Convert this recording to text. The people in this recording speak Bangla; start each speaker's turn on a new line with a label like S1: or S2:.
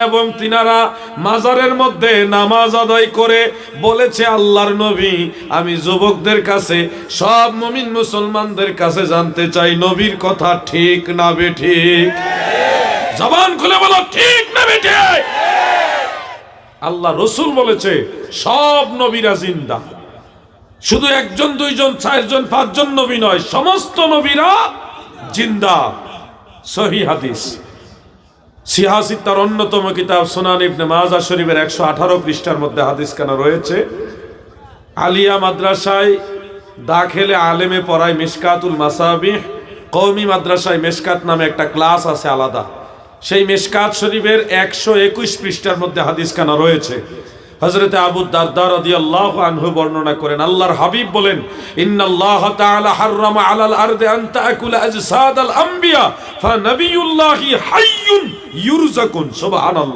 S1: এবং তিনারা মাজারের মধ্যে নামাজ আদায় করে বলেছে, আল্লাহর নবী, আমি যুবকদের কাছে, সব মুমিন মুসলমানদের কাছে জানতে চাই, নবীর কথা ঠিক না বেঠিক? জবান খুলে বলো, ঠিক না বেঠিক? আল্লাহ রসুল বলেছে সব নবীরা জিন্দা, শুধু একজন, দুইজন, চারজন, পাঁচজন নবী নয়, সমস্ত নবীরা জিন্দা। সহিহ হাদিস। সিহাসিত তার অন্যতম কিতাব সুনান ইবনে মাজাহ শরীফের 118 পৃষ্ঠার মধ্যে হাদিস কানা রয়েছে। আলিয়া মাদ্রাসায় দাখিলে আলেমে পড়ায় মিশকাতুল মাসাবিহ, কওমি মাদ্রাসায় মিশকাত নামে একটা ক্লাস আছে আলাদা। সেই মিশকাত শরীফের 121 পৃষ্ঠার মধ্যে হাদিস কানা রয়েছে। হযরত আবু দারদা রাদিয়াল্লাহু আনহু বর্ণনা করেন, আল্লাহর হাবিব বলেন, ইন্নাল্লাহ তাআলা হাররামা আলাল আরদি আন তাকুলা আজসাদাল আমবিয়া ফানাবিয়ুল্লাহি হাইয়ুন ইউরযাকুন। সুবহানাল্লাহ।